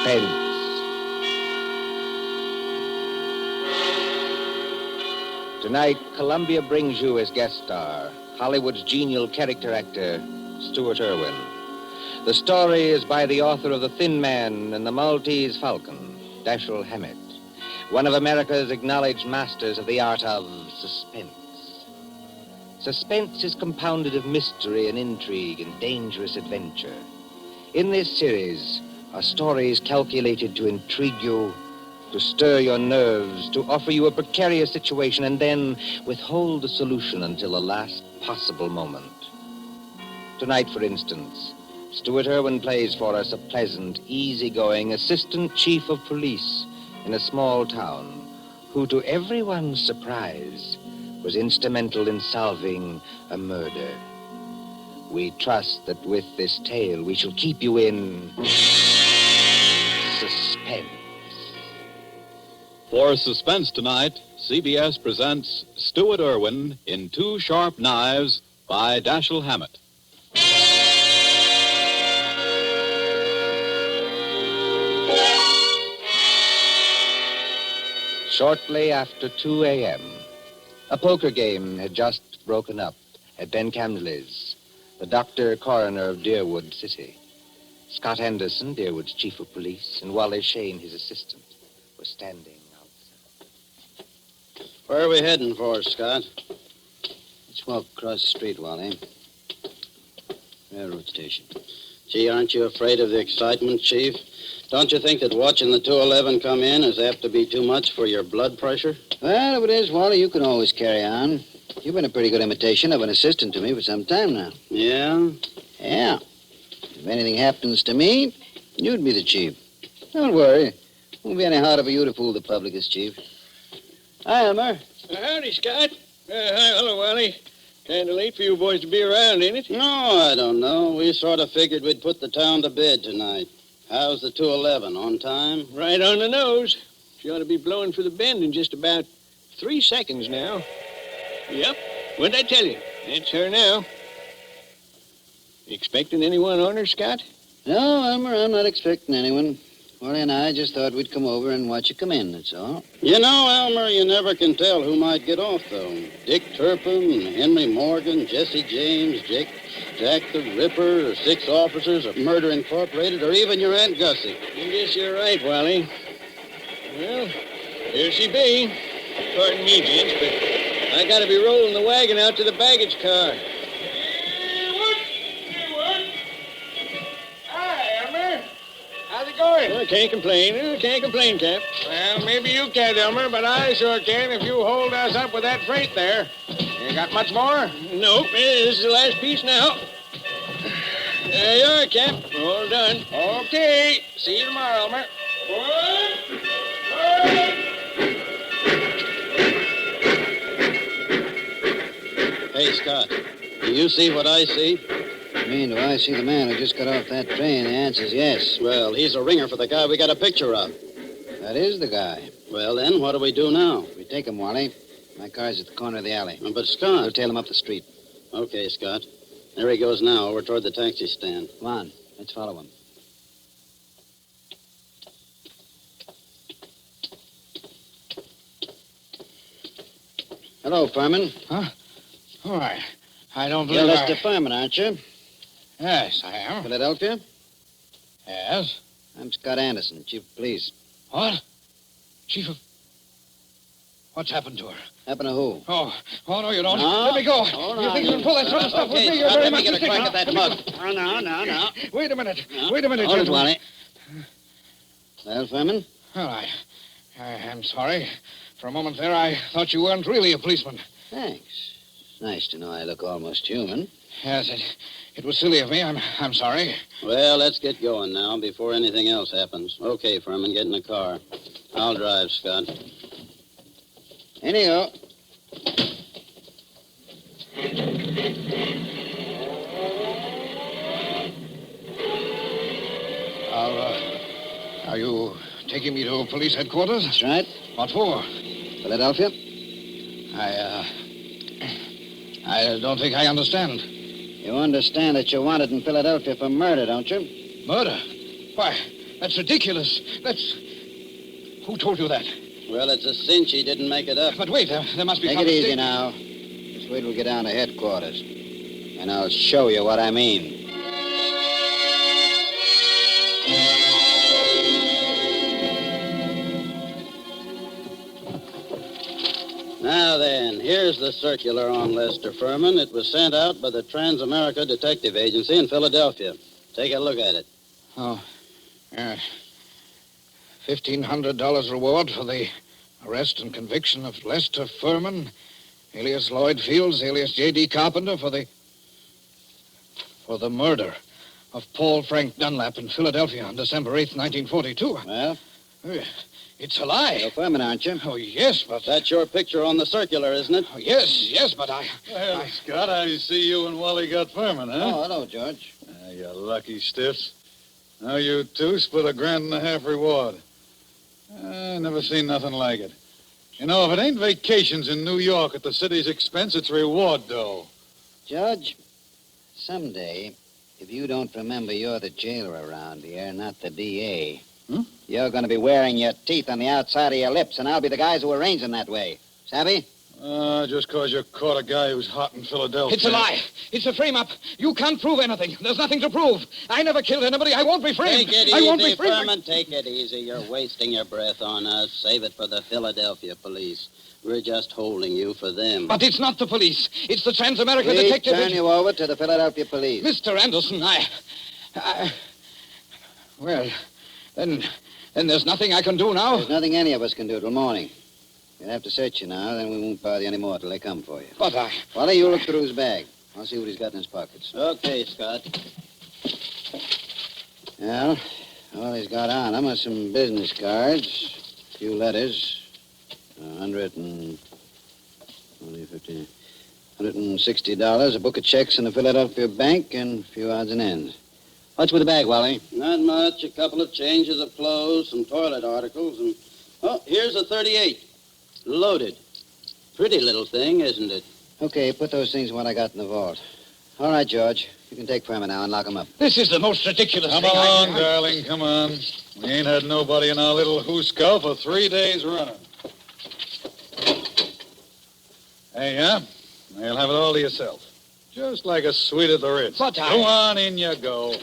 Suspense. Tonight, Columbia brings you as guest star Hollywood's genial character actor, Stuart Irwin. The story is by the author of The Thin Man and the Maltese Falcon, Dashiell Hammett, one of America's acknowledged masters of the art of suspense. Suspense is compounded of mystery and intrigue and dangerous adventure. In this series are stories calculated to intrigue you, to stir your nerves, to offer you a precarious situation, and then withhold the solution until the last possible moment. Tonight, for instance, Stuart Irwin plays for us a pleasant, easygoing assistant chief of police in a small town who, to everyone's surprise, was instrumental in solving a murder. We trust that with this tale we shall keep you in suspense. For Suspense tonight, CBS presents Stuart Irwin in Two Sharp Knives by Dashiell Hammett. Shortly after 2 a.m., a poker game had just broken up at Ben Camley's, the doctor coroner of Deerwood City. Scott Anderson, Deerwood's chief of police, and Wally Shane, his assistant, were standing outside. Where are we heading for, Scott? Let's walk across the street, Wally. Railroad station. Gee, aren't you afraid of the excitement, Chief? Don't you think that watching the 211 come in is apt to be too much for your blood pressure? Well, if it is, Wally, you can always carry on. You've been a pretty good imitation of an assistant to me for some time now. Yeah? Yeah. If anything happens to me, you'd be the chief. Don't worry. Won't be any harder for you to fool the public as chief. Hi, Elmer. Howdy, Scott. Hi, hello, Wally. Kind of late for you boys to be around, ain't it? No, I don't know. We sort of figured we'd put the town to bed tonight. How's the 211? On time? Right on the nose. She ought to be blowing for the bend in just about 3 seconds now. Yep. What'd I tell you? It's her now. Expecting anyone on her, Scott? No, Elmer, I'm not expecting anyone. Wally and I just thought we'd come over and watch you come in, that's all. You know, Elmer, you never can tell who might get off, though. Dick Turpin, Henry Morgan, Jesse James, Jack the Ripper, or 6 officers of Murder Incorporated, or even your Aunt Gussie. I guess you're right, Wally. Well, here she be. Pardon me, gents, but I gotta be rolling the wagon out to the baggage car. Hi, Elmer. How's it going? Well, I can't complain, Cap. Well, maybe you can't, Elmer, but I sure can if you hold us up with that freight there. You got much more? Nope, this is the last piece now. There you are, Cap. All done. Okay. See you tomorrow, Elmer. Hey, Scott, do you see what I see? I mean, do I see the man who just got off that train? The answer's yes. Well, he's a ringer for the guy we got a picture of. That is the guy. Well, then, what do we do now? We take him, Wally. My car's at the corner of the alley. But, Scott... We'll tail him up the street. Okay, Scott. There he goes now, over toward the taxi stand. Come on, let's follow him. Hello, Furman. Huh? Oh, I don't You're believe Lester Furman, aren't you? Yes, I am. Philadelphia? Yes? I'm Scott Anderson, chief of police. What? Chief of... What's happened to her? Happen to who? Oh, no, you don't. No. Let me go. Hold You on. think you can pull that sort of stuff with me? You're Scott, very let me much get a mistaken. crack at that mug. Oh, no. Wait a minute. No. Wait a minute, Hold it, gentlemen. Wally. Well, Furman? Well, I'm sorry. For a moment there, I thought you weren't really a policeman. Thanks. It's nice to know I look almost human. Yes, it was silly of me. I'm sorry. Well, let's get going now before anything else happens. Okay, Furman, get in the car. I'll drive, Scott. In you go. Are you taking me to police headquarters? That's right. What for? Philadelphia? I don't think I understand. You understand that you're wanted in Philadelphia for murder, don't you? Murder? Why, That's ridiculous. Who told you that? Well, it's a cinch he didn't make it up. But wait, there must be Take some it easy mistake. now. Just wait till we get down to headquarters. And I'll show you what I mean. Now then, here's the circular on Lester Furman. It was sent out by the Trans-America Detective Agency in Philadelphia. Take a look at it. Oh, yeah. $1,500 reward for the arrest and conviction of Lester Furman, alias Lloyd Fields, alias J.D. Carpenter, for the murder of Paul Frank Dunlap in Philadelphia on December 8th, 1942. Well, It's a lie. you're Furman, aren't you? Oh, yes, but... That's your picture on the circular, isn't it? Oh, yes, but I... Well, Scott, I see you and Wally got Furman, huh? Oh, hello, George. You lucky stiffs. Now you two split $1.50 reward. I never seen nothing like it. You know, if it ain't vacations in New York at the city's expense, it's reward dough. Judge, someday, if you don't remember you're the jailer around here, not the D.A., you're going to be wearing your teeth on the outside of your lips, and I'll be the guys who arrange them that way. Savvy? Just because you caught a guy who's hot in Philadelphia. It's a lie. It's a frame-up. You can't prove anything. There's nothing to prove. I never killed anybody. I won't be framed. Take it I won't be easy, framed. Furman. Take it easy. You're wasting your breath on us. Save it for the Philadelphia police. We're just holding you for them. But it's not the police. It's the Trans-America We Detective... turn you over to the Philadelphia police. Mr. Anderson, Well, then there's nothing I can do now. There's nothing any of us can do till morning. We'll have to search you now, then we won't bother you anymore till they come for you. But Wally, you look through his bag. I'll see what he's got in his pockets. Okay, Scott. Well, all he's got on him are some business cards, a few letters, $160, a book of checks in the Philadelphia bank, and a few odds and ends. What's with the bag, Wally? Not much. A couple of changes of clothes, some toilet articles, and... Oh, here's a 38. Loaded. Pretty little thing, isn't it? Okay, put those things in what I got in the vault. All right, George. You can take Furman now and lock him up. this is the most ridiculous Come thing along, darling, come on. We ain't had nobody in our little hoosegow for 3 days running. Hey, huh? You'll have it all to yourself. Just like a suite at the Ritz. But Go on, in you go.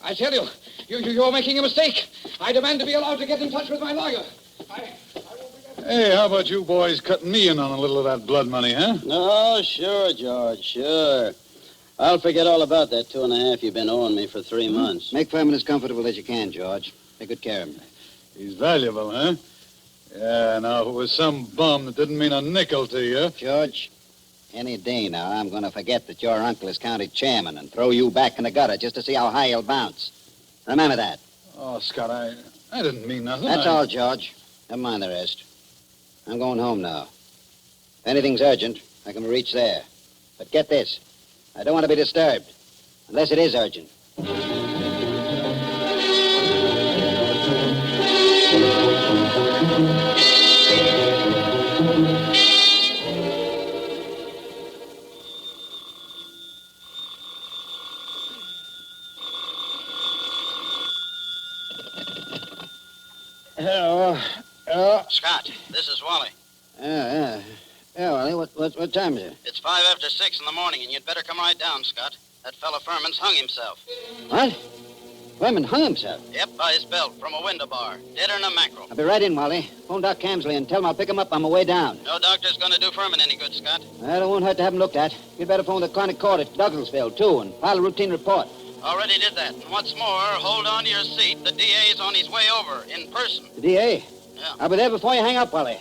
I tell you, you're making a mistake. I demand to be allowed to get in touch with my lawyer. Hey, how about you boys cutting me in on a little of that blood money, huh? Oh, sure, George, sure. I'll forget all about that 2.5 you've been owing me for 3 months. Make Furman as comfortable as you can, George. Take good care of him. He's valuable, huh? Yeah, now, if it was some bum that didn't mean a nickel to you... George, any day now, I'm going to forget that your uncle is county chairman and throw you back in the gutter just to see how high you'll bounce. Remember that. Oh, Scott, I didn't mean nothing. That's all, George. Never mind the rest. I'm going home now. If anything's urgent, I can reach there. But get this. I don't want to be disturbed. Unless it is urgent. Hello. Scott, this is Wally. Yeah, Wally, what time is it? It's 5 after 6 in the morning, and you'd better come right down, Scott. That fella Furman's hung himself. What? Furman hung himself? Yep, by his belt, from a window bar. Deader than a mackerel. I'll be right in, Wally. Phone Doc Camsley and tell him I'll pick him up on my way down. No doctor's gonna do Furman any good, Scott. Well, it won't hurt to have him looked at. You'd better phone the chronic court at Douglasville, too, and file a routine report. Already did that. And what's more, hold on to your seat. The DA's on his way over, in person. The DA? Yeah. I'll be there before you hang up, Wally.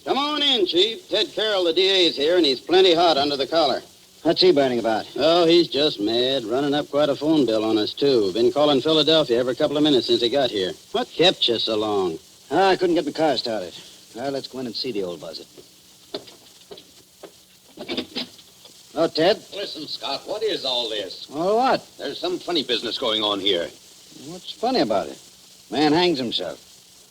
Come on in, Chief. Ted Carroll, the DA's here, and he's plenty hot under the collar. What's he burning about? Oh, he's just mad. Running up quite a phone bill on us, too. Been calling Philadelphia every couple of minutes since he got here. What kept you so long? I couldn't get my car started. Well, let's go in and see the old buzzard. Oh, Ted? Listen, Scott, what is all this? Oh, what? There's some funny business going on here. What's funny about it? Man hangs himself.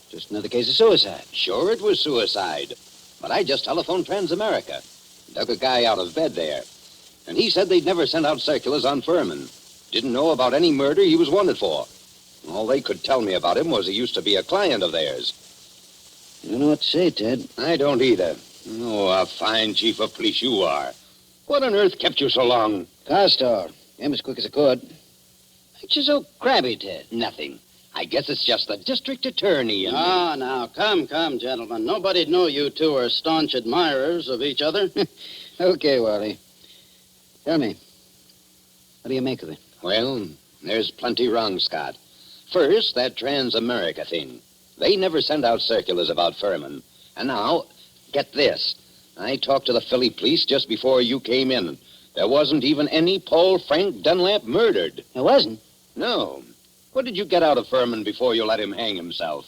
Just another case of suicide. Sure, it was suicide. But I just telephoned Transamerica. Dug a guy out of bed there. And he said they'd never sent out circulars on Furman. Didn't know about any murder he was wanted for. All they could tell me about him was he used to be a client of theirs. You don't know what to say, Ted. I don't either. Oh, a fine chief of police you are. What on earth kept you so long? Car store. Came as quick as I could. Ain't you so crabby, Ted? Nothing. I guess it's just the district attorney and Ah, now, come, gentlemen. Nobody'd know you two are staunch admirers of each other. Okay, Wally. Tell me, what do you make of it? Well, there's plenty wrong, Scott. First, that Transamerica thing. They never sent out circulars about Furman. And now, get this. I talked to the Philly police just before you came in. There wasn't even any Paul Frank Dunlap murdered. There wasn't? No. What did you get out of Furman before you let him hang himself?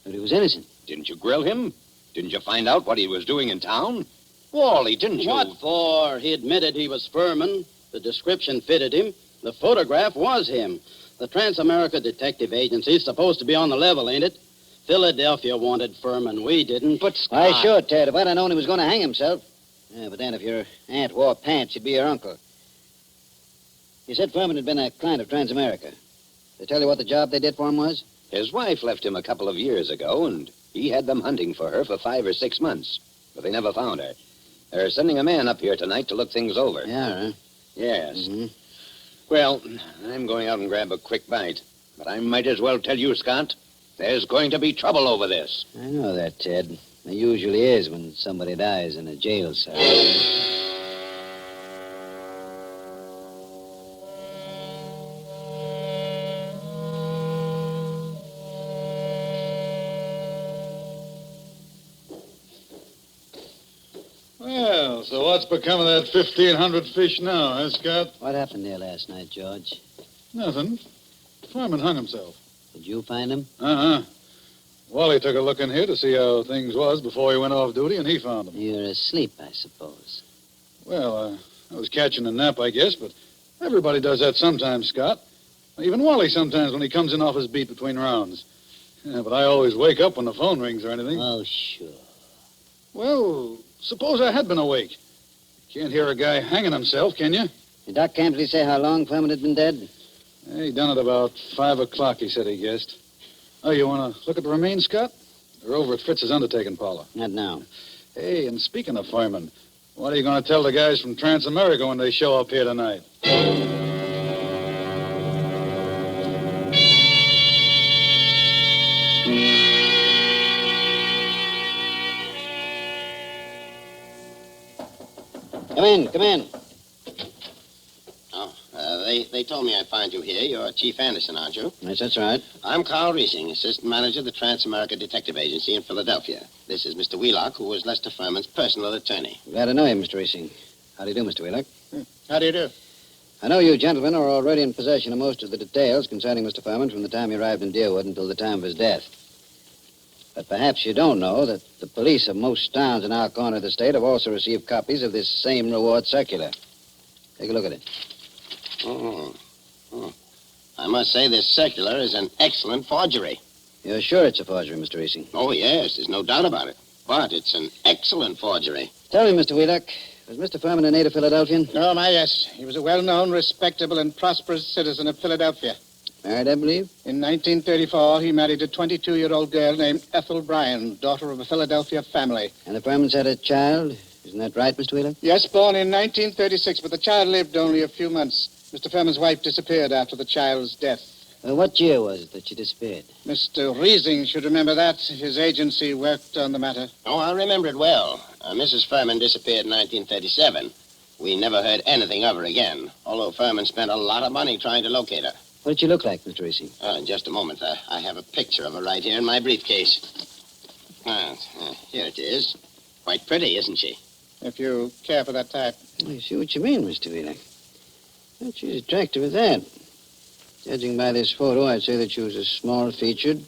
But he was innocent. Didn't you grill him? Didn't you find out what he was doing in town? Wally, didn't you? What for? He admitted he was Furman. The description fitted him. The photograph was him. The Transamerica Detective Agency's supposed to be on the level, ain't it? Philadelphia wanted Furman. We didn't. But Scott... Why, sure, Ted. If I'd have known he was going to hang himself. Yeah, but then if your aunt wore pants, she'd be your uncle. You said Furman had been a client of Transamerica. They tell you what the job they did for him was? His wife left him a couple of years ago, and he had them hunting for her for 5 or 6 months. But they never found her. They're sending a man up here tonight to look things over. Yeah, huh? Yes. Mm-hmm. Well, I'm going out and grab a quick bite. But I might as well tell you, Scott, there's going to be trouble over this. I know that, Ted. There usually is when somebody dies in a jail cell. Well, so what's become of that 1,500 fish now, huh, Scott? What happened there last night, George? Nothing. Furman hung himself. Did you find him? Uh-huh. Wally took a look in here to see how things was before he went off duty, and he found him. You're asleep, I suppose. Well, I was catching a nap, I guess, but everybody does that sometimes, Scott. Even Wally sometimes when he comes in off his beat between rounds. Yeah, but I always wake up when the phone rings or anything. Oh, sure. Well, suppose I had been awake. You can't hear a guy hanging himself, can you? Did Doc Camsley say how long Furman had been dead? He done it about 5 o'clock, he said he guessed. Oh, you want to look at the remains, Scott? They're over at Fritz's undertaking parlor. Not now. Hey, and speaking of Furman, what are you going to tell the guys from Transamerica when they show up here tonight? Come in. Oh, they told me I'd find you here. You're Chief Anderson, aren't you? Yes, that's right. I'm Carl Riesing, assistant manager of the Transamerica Detective Agency in Philadelphia. This is Mr. Wheelock, who was Lester Furman's personal attorney. Glad to know you, Mr. Racing. How do you do, Mr. Wheelock? How do you do? I know you gentlemen are already in possession of most of the details concerning Mr. Furman from the time he arrived in Deerwood until the time of his death. But perhaps you don't know that the police of most towns in our corner of the state have also received copies of this same reward circular. Take a look at it. Oh. I must say this circular is an excellent forgery. You're sure it's a forgery, Mr. Racing? Oh, yes, there's no doubt about it. But it's an excellent forgery. Tell me, Mr. Wheelock, was Mr. Furman a native Philadelphian? Oh, my, yes. He was a well-known, respectable, and prosperous citizen of Philadelphia. Married, I believe? In 1934, he married a 22-year-old girl named Ethel Bryan, daughter of a Philadelphia family. And the Furmans had a child? Isn't that right, Mr. Wheelock? Yes, born in 1936, but the child lived only a few months. Mr. Furman's wife disappeared after the child's death. What year was it that she disappeared? Mr. Riesing should remember that. His agency worked on the matter. Oh, I remember it well. Mrs. Furman disappeared in 1937. We never heard anything of her again, although Furman spent a lot of money trying to locate her. What did she look like, Mr. Racing? In just a moment. I have a picture of her right here in my briefcase. Here it is. Quite pretty, isn't she? If you care for that type. I see what you mean, Mr. Wheelock. Well, she's attractive at that. Judging by this photo, I'd say that she was a small-featured,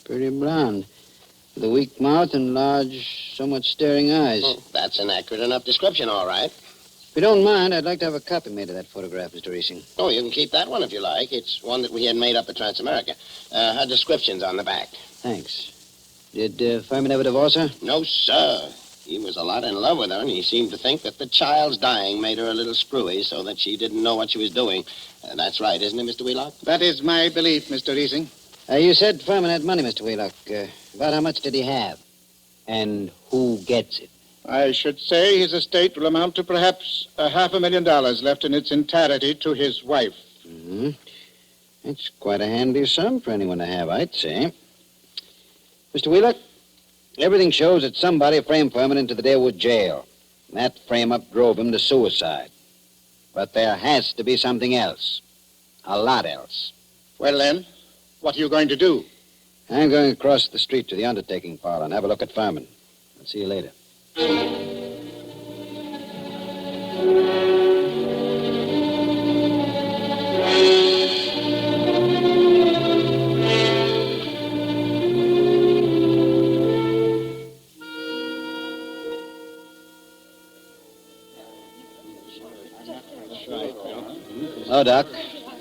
pretty blonde, with a weak mouth and large, somewhat staring eyes. Oh, that's an accurate enough description, all right. If you don't mind, I'd like to have a copy made of that photograph, Mr. Reesing. Oh, you can keep that one if you like. It's one that we had made up at Transamerica. Her description's on the back. Thanks. Did Furman ever divorce her? No, sir. He was a lot in love with her, and he seemed to think that the child's dying made her a little screwy so that she didn't know what she was doing. That's right, isn't it, Mr. Wheelock? That is my belief, Mr. Reesing. You said Furman had money, Mr. Wheelock. About how much did he have? And who gets it? I should say his estate will amount to perhaps $500,000 left in its entirety to his wife. Mm-hmm. It's quite a handy sum for anyone to have, I'd say. Mr. Wheelock, everything shows that somebody framed Furman into the Deerwood jail. And that frame-up drove him to suicide. But there has to be something else. A lot else. Well, then, what are you going to do? I'm going across the street to the undertaking parlor and have a look at Furman. I'll see you later. Hello, Doc.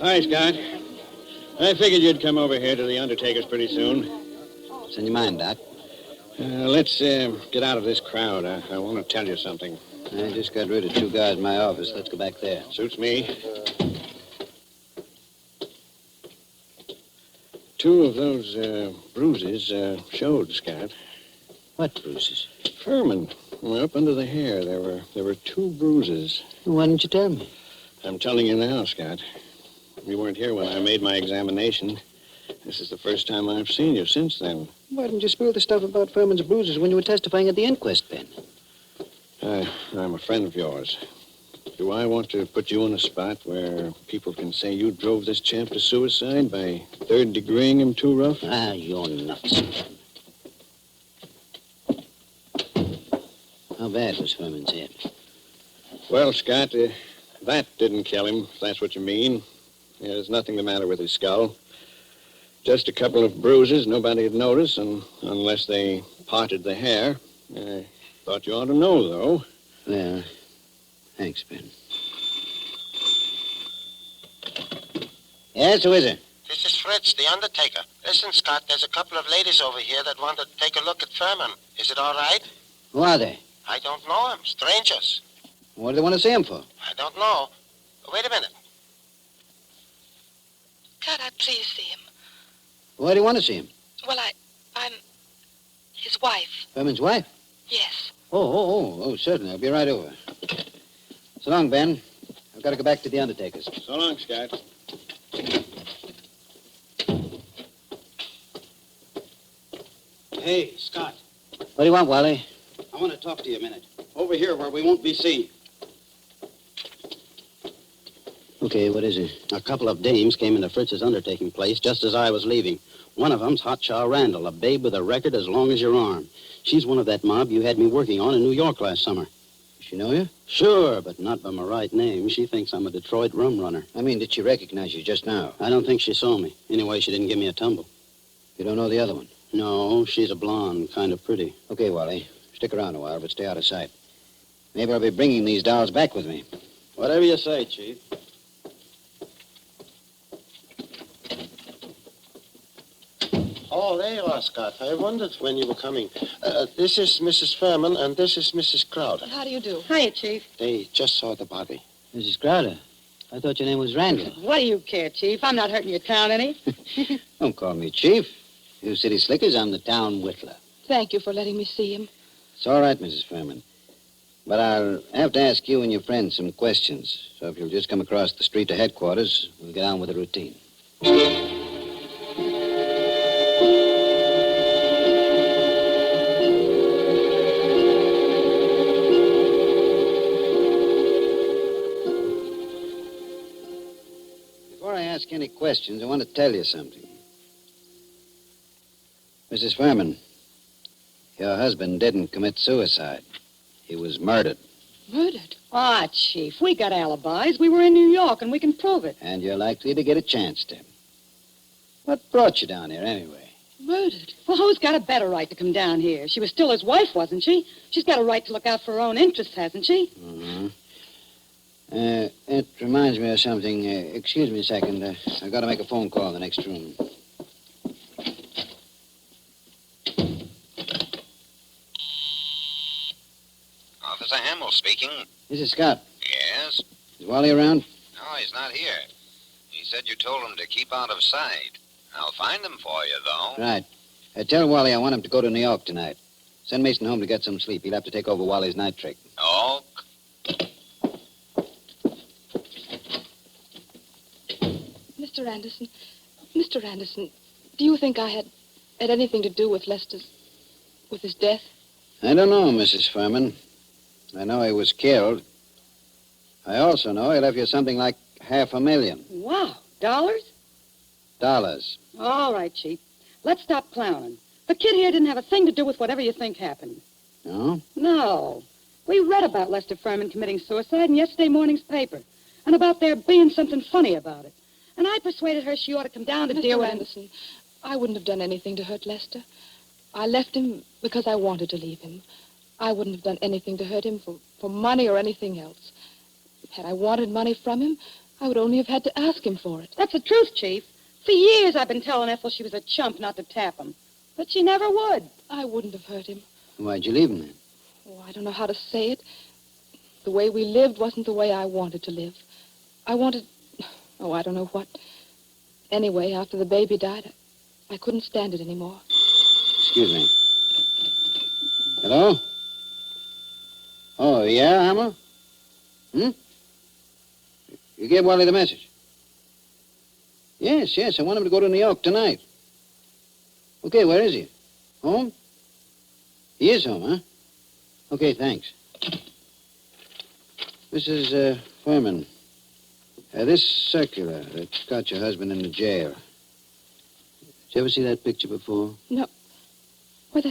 Hi, Scott. I figured you'd come over here to the undertaker's pretty soon. What's in your mind, Doc? Let's get out of this crowd. I want to tell you something. I just got rid of 2 guys in my office. Let's go back there. Suits me. 2 of those bruises showed, Scott. What bruises? Furman. Well, up under the hair, there were 2 bruises. Why didn't you tell me? I'm telling you now, Scott. You weren't here when I made my examination. This is the first time I've seen you since then. Why didn't you spill the stuff about Furman's bruises when you were testifying at the inquest, Ben? I'm a friend of yours. Do I want to put you on a spot where people can say you drove this champ to suicide by third-degreeing him too rough? Ah, you're nuts. How bad was Furman's head? Well, Scott, that didn't kill him, if that's what you mean. There's nothing the matter with his skull. Just a couple of bruises nobody'd notice, and unless they parted the hair. I thought you ought to know, though. Well, thanks, Ben. Yes, who is it? This is Fritz, the undertaker. Listen, Scott, there's a couple of ladies over here that want to take a look at Furman. Is it all right? Who are they? I don't know them. Strangers. What do they want to see him for? I don't know. Wait a minute. Can't I please see him? Why do you want to see him? Well, I'm his wife. Furman's wife? Yes. Oh, certainly. I'll be right over. So long, Ben. I've got to go back to the undertaker's. So long, Scott. Hey, Scott. What do you want, Wally? I want to talk to you a minute. Over here where we won't be seen. Okay, what is it? A couple of dames came into Fritz's undertaking place just as I was leaving. One of them's Hotshot Randall, a babe with a record as long as your arm. She's one of that mob you had me working on in New York last summer. Does she know you? Sure, but not by my right name. She thinks I'm a Detroit rum runner. I mean, did she recognize you just now? I don't think she saw me. Anyway, she didn't give me a tumble. You don't know the other one? No, she's a blonde, kind of pretty. Okay, Wally. Stick around a while, but stay out of sight. Maybe I'll be bringing these dolls back with me. Whatever you say, Chief. Oh, there you are, Scott. I wondered when you were coming. This is Mrs. Furman, and this is Mrs. Crowder. How do you do? Hiya, Chief. They just saw the body. Mrs. Crowder, I thought your name was Randall. What do you care, Chief? I'm not hurting your town any. Don't call me Chief. You city slickers, I'm the town whittler. Thank you for letting me see him. It's all right, Mrs. Furman. But I'll have to ask you and your friend some questions. So if you'll just come across the street to headquarters, we'll get on with the routine. Before I ask any questions, I want to tell you something. Mrs. Furman, your husband didn't commit suicide. He was murdered. Murdered? Ah, Chief, we got alibis. We were in New York, and we can prove it. And you're likely to get a chance to. What brought you down here, anyway? Murdered? Well, who's got a better right to come down here? She was still his wife, wasn't she? She's got a right to look out for her own interests, hasn't she? Mm-hmm. It reminds me of something. Excuse me a second. I've got to make a phone call in the next room. Officer Hamill speaking. This is Scott. Yes? Is Wally around? No, he's not here. He said you told him to keep out of sight. I'll find him for you, though. Right. Tell Wally I want him to go to New York tonight. Send Mason home to get some sleep. He'll have to take over Wally's night trick. Oh, Mr. Anderson, do you think I had anything to do with with his death? I don't know, Mrs. Furman. I know he was killed. I also know he left you something like $500,000. Wow, dollars? Dollars. All right, Chief. Let's stop clowning. The kid here didn't have a thing to do with whatever you think happened. No? No. We read about Lester Furman committing suicide in yesterday morning's paper, and about there being something funny about it. And I persuaded her she ought to come down to deal with Anderson. I wouldn't have done anything to hurt Lester. I left him because I wanted to leave him. I wouldn't have done anything to hurt him for money or anything else. Had I wanted money from him, I would only have had to ask him for it. That's the truth, Chief. For years I've been telling Ethel she was a chump not to tap him. But she never would. I wouldn't have hurt him. Why'd you leave him then? Oh, I don't know how to say it. The way we lived wasn't the way I wanted to live. I wanted... Oh, I don't know what. Anyway, after the baby died, I couldn't stand it anymore. Excuse me. Hello? Oh, yeah, Hammer? You gave Wally the message? Yes, I want him to go to New York tonight. Okay, where is he? Home? He is home, huh? Okay, thanks. Mrs. Furman, this circular that got your husband in the jail. Did you ever see that picture before? No. Why,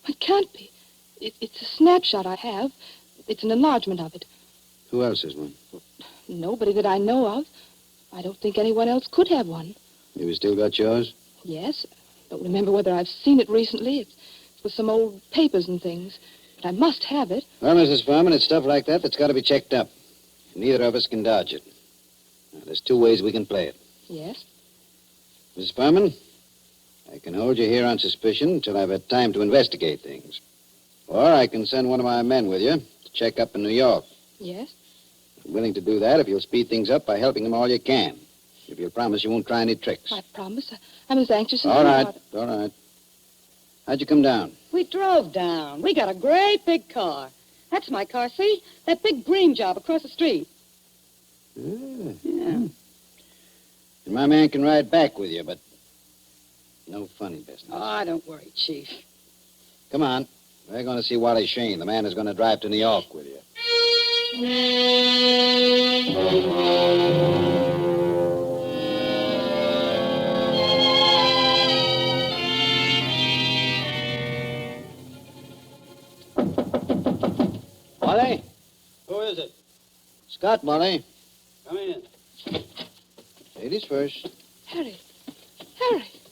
it can't be. It's a snapshot I have. It's an enlargement of it. Who else has one? Nobody that I know of. I don't think anyone else could have one. You still got yours? Yes. Don't remember whether I've seen it recently. It's with some old papers and things. But I must have it. Well, Mrs. Furman, it's stuff like that that's got to be checked up. Neither of us can dodge it. Now, there's two ways we can play it. Yes? Mrs. Furman, I can hold you here on suspicion until I've had time to investigate things. Or I can send one of my men with you to check up in New York. Yes? I'm willing to do that if you'll speed things up by helping them all you can. If you'll promise you won't try any tricks. I promise. I'm as anxious as All you right, are. all right. How'd you come down? We drove down. We got a great big car. That's my car, see? That big green job across the street. Yeah. And my man can ride back with you, but no funny business. Oh, don't worry, Chief. Come on. We're going to see Wally Shane, the man who's going to drive to New York with you. Wally? Who is it? Scott, Wally. Come in. Ladies first. Harry.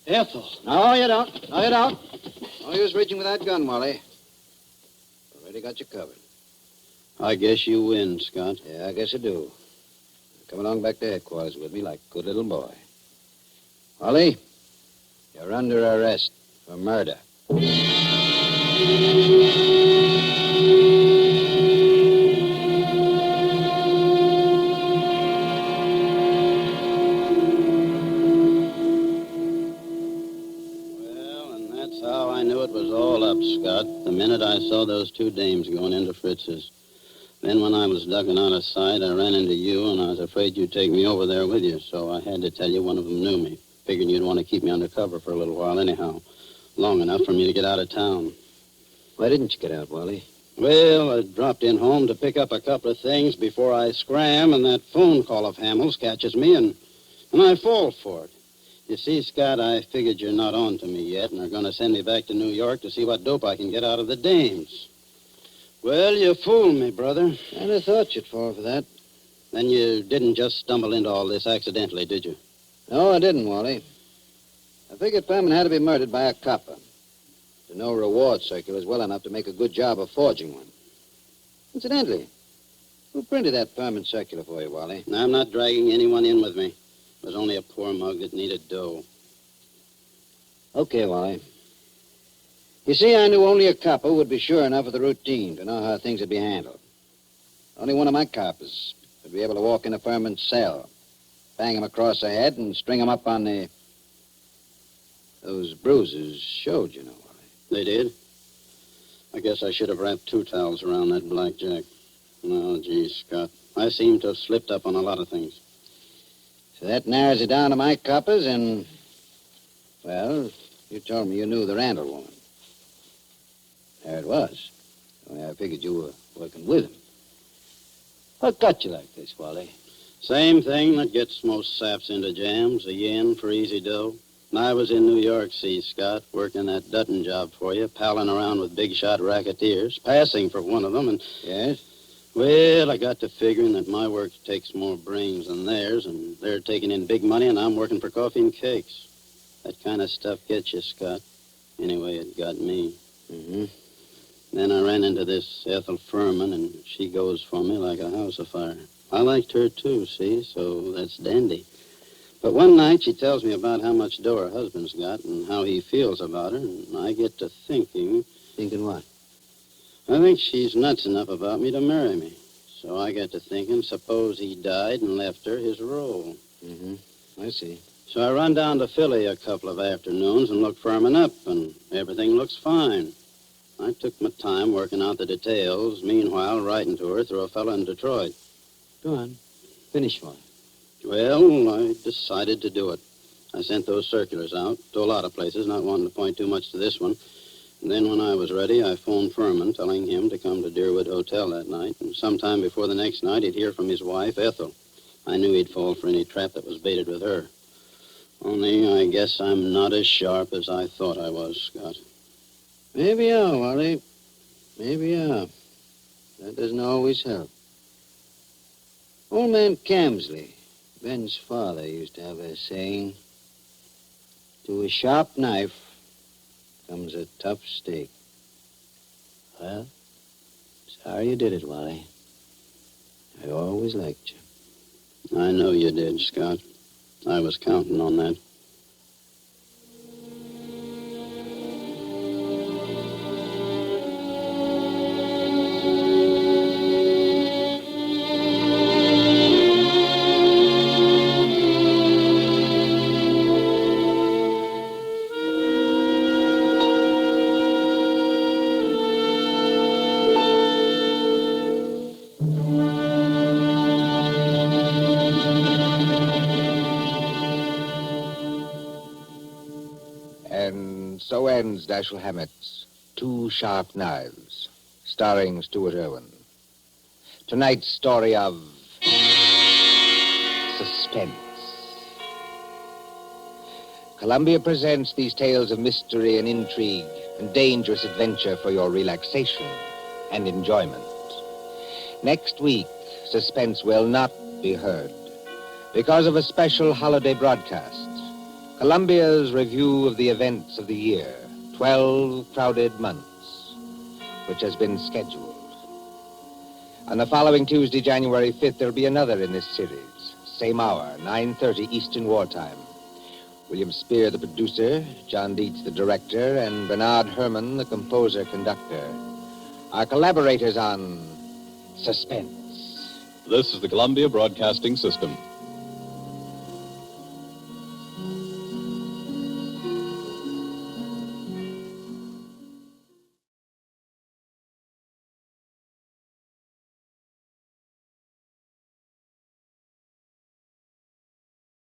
Ethel. No, you don't. No, you don't. No use reaching with that gun, Wally. Already got you covered. I guess you win, Scott. Yeah, I guess I do. Come along back to headquarters with me like a good little boy. Wally, you're under arrest for murder. Scott, the minute I saw those two dames going into Fritz's. Then when I was ducking out of sight, I ran into you, and I was afraid you'd take me over there with you, so I had to tell you one of them knew me. Figured you'd want to keep me under cover for a little while anyhow. Long enough for me to get out of town. Why didn't you get out, Wally? Well, I dropped in home to pick up a couple of things before I scram, and that phone call of Hamill's catches me, and I fall for it. You see, Scott, I figured you're not on to me yet, and are going to send me back to New York to see what dope I can get out of the dames. Well, you fooled me, brother. I'd have thought you'd fall for that. Then you didn't just stumble into all this accidentally, did you? No, I didn't, Wally. I figured Furman had to be murdered by a copper. To know reward circulars well enough to make a good job of forging one. Incidentally, Who printed that Furman circular for you, Wally? I'm not dragging anyone in with me. It was only a poor mug that needed dough. Okay, Wally. You see, I knew only a copper would be sure enough of the routine to know how things would be handled. Only one of my coppers would be able to walk into Furman's cell, bang him across the head, and string him up on the... Those bruises showed, you know, Wally. They did? I guess I should have wrapped 2 towels around that blackjack. No, gee, Scott. I seem to have slipped up on a lot of things. So that narrows it down to my coppers and... Well, you told me you knew the Randall woman. There it was. Only I figured you were working with him. What got you like this, Wally? Same thing that gets most saps into jams, a yen for easy dough. And I was in New York, see, Scott, working that Dutton job for you, palling around with big-shot racketeers, passing for one of them, and... Yes? Well, I got to figuring that my work takes more brains than theirs, and they're taking in big money, and I'm working for coffee and cakes. That kind of stuff gets you, Scott. Anyway, it got me. Mm-hmm. Then I ran into this Ethel Furman, and she goes for me like a house afire. I liked her, too, see, so that's dandy. But one night she tells me about how much dough her husband's got and how he feels about her, and I get to thinking... Thinking what? I think she's nuts enough about me to marry me. So I got to thinking, suppose he died and left her his role. Mm-hmm. I see. So I run down to Philly a couple of afternoons and look Furman up, and everything looks fine. I took my time working out the details, meanwhile writing to her through a fellow in Detroit. Go on. Finish one. Well, I decided to do it. I sent those circulars out to a lot of places, not wanting to point too much to this one. And then when I was ready, I phoned Furman, telling him to come to Deerwood Hotel that night. And sometime before the next night, he'd hear from his wife, Ethel. I knew he'd fall for any trap that was baited with her. Only I guess I'm not as sharp as I thought I was, Scott. Maybe you are, Wally. Maybe you are. That doesn't always help. Old man Camsley, Ben's father, used to have a saying, to a sharp knife comes a tough steak. Well, sorry you did it, Wally. I always liked you. I know you did, Scott. I was counting on that. So ends Dashiell Hammett's 2 Sharp Knives, starring Stuart Irwin. Tonight's story of Suspense. Columbia presents these tales of mystery and intrigue and dangerous adventure for your relaxation and enjoyment. Next week, Suspense will not be heard because of a special holiday broadcast. Columbia's review of the events of the year, 12 crowded months, which has been scheduled. On the following Tuesday, January 5th, there'll be another in this series. Same hour, 9:30 Eastern Wartime. William Spear, the producer, John Dietz, the director, and Bernard Herrmann, the composer-conductor, are collaborators on Suspense. This is the Columbia Broadcasting System.